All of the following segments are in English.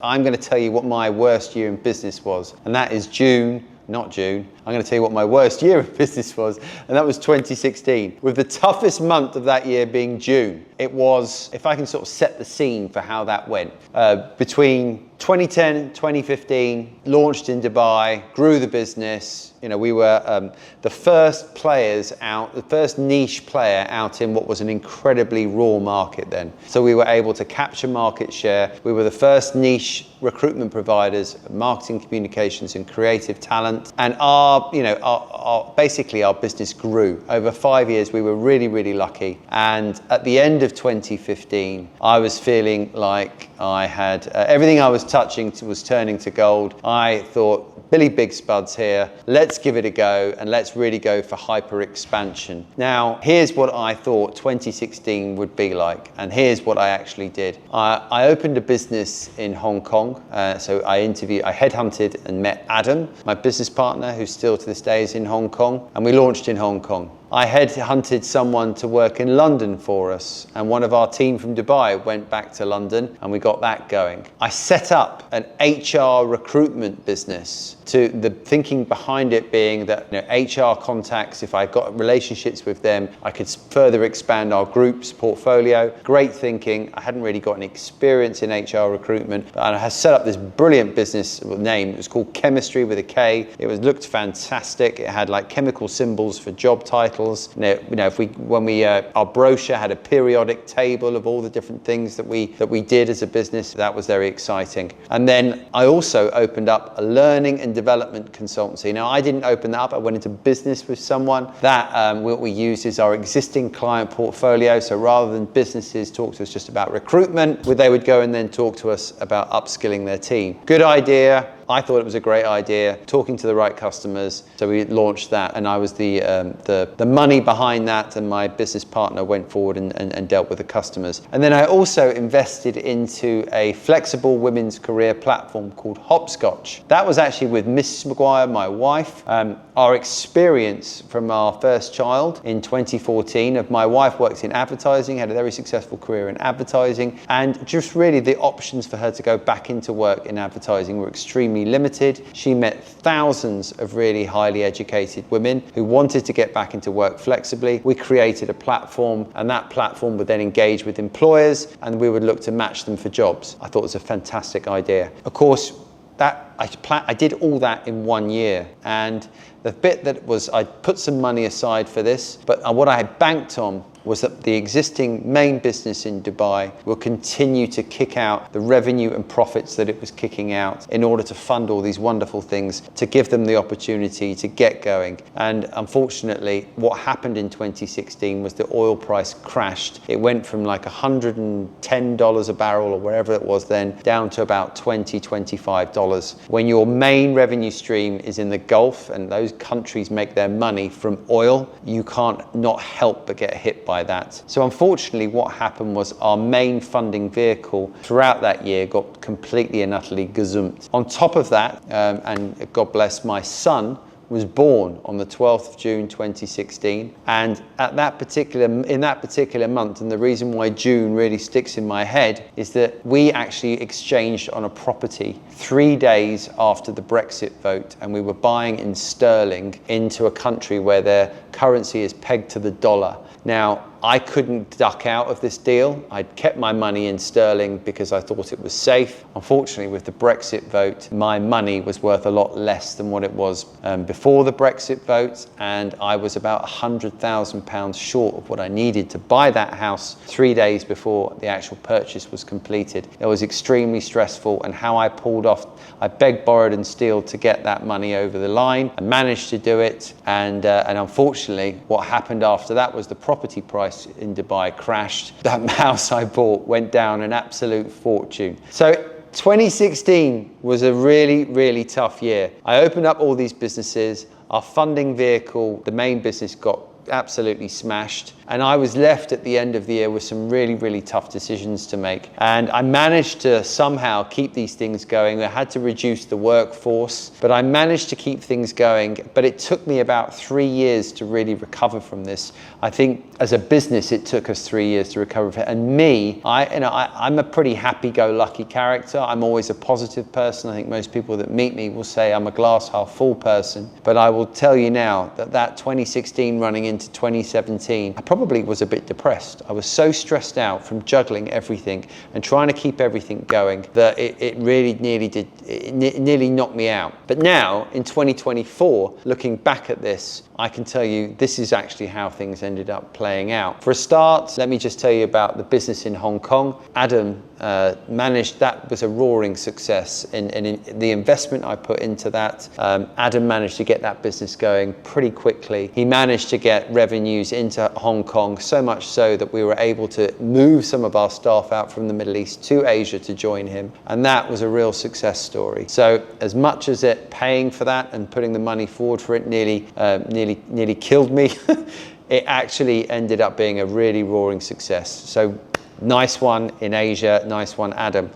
I'm going to tell you what my worst year in business was, and that is June. Not June. I'm going to tell you what my worst year of business was, and that was 2016, with the toughest month of that year being June. It was, if I can sort of set the scene for how that went, between 2010 and 2015, launched in Dubai, grew the business. You know, we were the first players out, the first niche player out in what was an incredibly raw market then. So we were able to capture market share. We were the first niche recruitment providers, marketing, communications, and creative talent. And basically our business grew. Over 5 years, we were really, really lucky. And at the end of 2015, I was feeling like I had, everything I was touching was turning to gold. I thought, Billy Big Spuds here, let's give it a go and let's really go for hyper expansion. Now, here's what I thought 2016 would be like, and here's what I actually did. I opened a business in Hong Kong. So I headhunted and met Adam, my business partner, who still to this day is in Hong Kong, and we launched in Hong Kong. I headhunted someone to work in London for us, and one of our team from Dubai went back to London, and we got that going. I set up an HR recruitment business, to the thinking behind it being that HR contacts, if I got relationships with them, I could further expand our group's portfolio. Great thinking. I hadn't really got any experience in HR recruitment, and I had set up this brilliant business name. It was called Chemistry with a K. It looked fantastic. It had like chemical symbols for job titles. Our brochure had a periodic table of all the different things that we did as a business. That was very exciting. And then I also opened up a learning and development consultancy. Now, I didn't open that up. I went into business with someone. That what we used is our existing client portfolio. So rather than businesses talk to us just about recruitment, they would go and then talk to us about upskilling their team. Good idea. I thought it was a great idea, talking to the right customers. So we launched that, and I was the money behind that, and my business partner went forward and dealt with the customers. And then I also invested into a flexible women's career platform called Hopscotch. That was actually with Mrs. McGuire, my wife. Our experience from our first child in 2014 of my wife worked in advertising, had a very successful career in advertising, and just really the options for her to go back into work in advertising were extremely limited. She met thousands of really highly educated women who wanted to get back into work flexibly. We created a platform, and that platform would then engage with employers, and we would look to match them for jobs. I thought it was a fantastic idea. Of course, I did all that in 1 year, and the bit that was, I put some money aside for this, but what I had banked on was that the existing main business in Dubai will continue to kick out the revenue and profits that it was kicking out in order to fund all these wonderful things, to give them the opportunity to get going. And unfortunately, what happened in 2016 was the oil price crashed. It went from like $110 a barrel or wherever it was then, down to about $20, $25. When your main revenue stream is in the Gulf and those countries make their money from oil, you can't not help but get hit by that. So unfortunately, what happened was our main funding vehicle throughout that year got completely and utterly gazumped. On top of that, and God bless, my son was born on the 12th of June 2016, and in that particular month, and the reason why June really sticks in my head is that we actually exchanged on a property 3 days after the Brexit vote, and we were buying in sterling into a country where their currency is pegged to the dollar. Now, I couldn't duck out of this deal. I'd kept my money in sterling because I thought it was safe. Unfortunately, with the Brexit vote, my money was worth a lot less than what it was before the Brexit vote, and I was about £100,000 short of what I needed to buy that house 3 days before the actual purchase was completed. It was extremely stressful, and how I pulled off, I begged, borrowed and stealed to get that money over the line. I managed to do it, and unfortunately, what happened after that was the property price in Dubai crashed. That house I bought went down an absolute fortune. So 2016 was a really, really tough year. I opened up all these businesses. Our funding vehicle, the main business, got absolutely smashed. And I was left at the end of the year with some really, really tough decisions to make. And I managed to somehow keep these things going. I had to reduce the workforce, but I managed to keep things going. But it took me about 3 years to really recover from this. I think as a business, it took us 3 years to recover from it. And me, I'm a pretty happy-go-lucky character. I'm always a positive person. I think most people that meet me will say I'm a glass half full person. But I will tell you now that 2016 running into 2017, I probably was a bit depressed. I was so stressed out from juggling everything and trying to keep everything going that it really nearly knocked me out. But now in 2024, looking back at this, I can tell you this is actually how things ended up playing out. For a start, let me just tell you about the business in Hong Kong. Adam managed, that was a roaring success in the investment I put into that. Adam managed to get that business going pretty quickly. He managed to get revenues into Hong Kong, so much so that we were able to move some of our staff out from the Middle East to Asia to join him. And that was a real success story. So as much as it paying for that and putting the money forward for it nearly killed me, it actually ended up being a really roaring success. So nice one in Asia, nice one, Adam.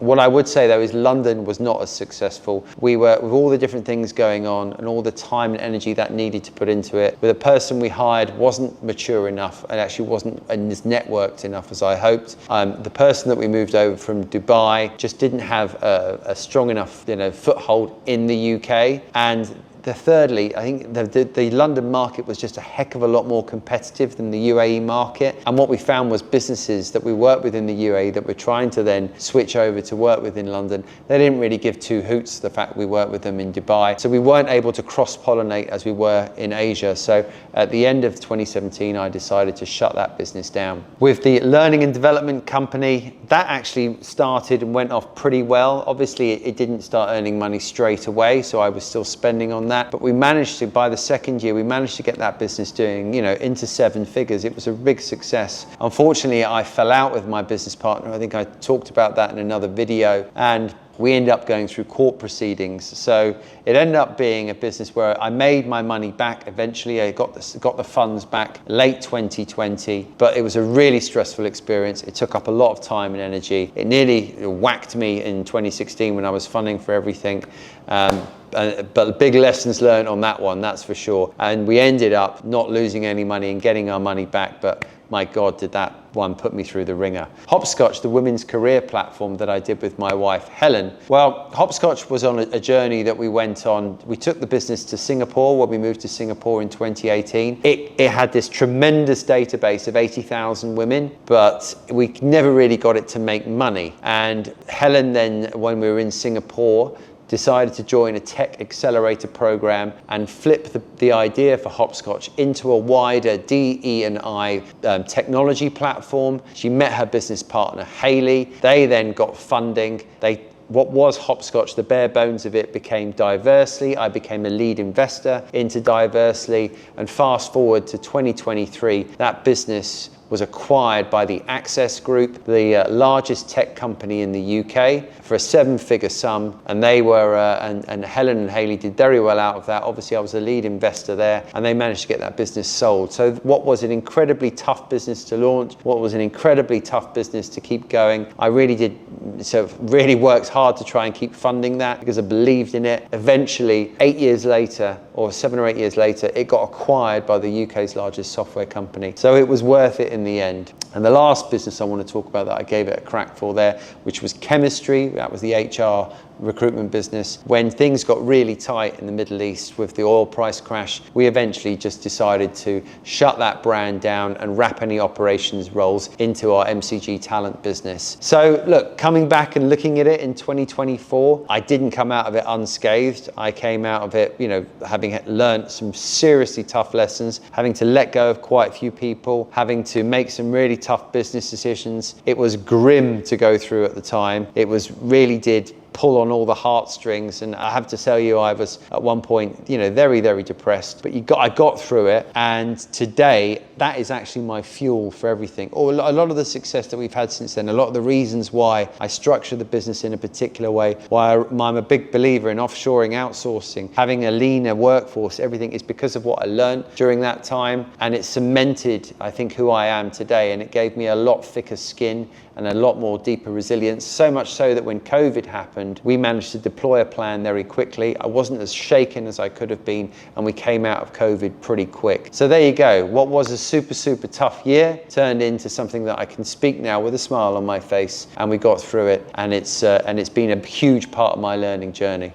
What I would say though is London was not as successful. We were, with all the different things going on and all the time and energy that needed to put into it, with the person we hired wasn't mature enough and actually wasn't as networked enough as I hoped. The person that we moved over from Dubai just didn't have a strong enough, foothold in the UK. And thirdly, I think the London market was just a heck of a lot more competitive than the UAE market. And what we found was businesses that we worked with in the UAE that were trying to then switch over to work with in London, they didn't really give two hoots the fact we worked with them in Dubai. So we weren't able to cross-pollinate as we were in Asia. So at the end of 2017, I decided to shut that business down. With the learning and development company, that actually started and went off pretty well. Obviously, it didn't start earning money straight away, so I was still spending on that. But we managed to, by the second year, we managed to get that business doing, into 7 figures. It was a big success. Unfortunately, I fell out with my business partner. I think I talked about that in another video. And we ended up going through court proceedings. So it ended up being a business where I made my money back eventually. I got the funds back late 2020, but it was a really stressful experience. It took up a lot of time and energy. It nearly whacked me in 2016 when I was funding for everything. But big lessons learned on that one, that's for sure. And we ended up not losing any money and getting our money back, but my God, did that one put me through the ringer. Hopscotch, the women's career platform that I did with my wife, Helen. Well, Hopscotch was on a journey that we went on. We took the business to Singapore when we moved to Singapore in 2018. It had this tremendous database of 80,000 women, but we never really got it to make money. And Helen then, when we were in Singapore, decided to join a tech accelerator program and flip the idea for Hopscotch into a wider DE&I technology platform. She met her business partner, Hayley. They then got funding. What was Hopscotch, the bare bones of it, became Diversely. I became a lead investor into Diversely. And fast forward to 2023, that business was acquired by the Access Group, the largest tech company in the UK, for a 7-figure sum. And they were, and Helen and Hayley did very well out of that. Obviously, I was a lead investor there, and they managed to get that business sold. So what was an incredibly tough business to launch, what was an incredibly tough business to keep going, I really worked hard to try and keep funding that because I believed in it. Eventually, 8 years later, or 7 or 8 years later, it got acquired by the UK's largest software company. So it was worth it in the end. And the last business I want to talk about that I gave it a crack for there, which was Chemistry. That was the HR recruitment business. When things got really tight in the Middle East with the oil price crash, we eventually just decided to shut that brand down and wrap any operations roles into our MCG talent business. So look, coming back and looking at it in 2024, I didn't come out of it unscathed. I came out of it, having learned some seriously tough lessons, having to let go of quite a few people, having to make some really tough business decisions. It was grim to go through at the time. It was really did pull on all the heartstrings. And I have to tell you, I was at one point, very, very depressed, but I got through it. And today, that is actually my fuel for everything. Or a lot of the success that we've had since then, a lot of the reasons why I structure the business in a particular way, why I'm a big believer in offshoring, outsourcing, having a leaner workforce, everything is because of what I learned during that time. And it cemented, I think, who I am today. And it gave me a lot thicker skin and a lot more deeper resilience. So much so that when COVID happened, we managed to deploy a plan very quickly. I wasn't as shaken as I could have been, and we came out of COVID pretty quick. So there you go. What was a super, super tough year turned into something that I can speak now with a smile on my face, and we got through it. And it's been a huge part of my learning journey.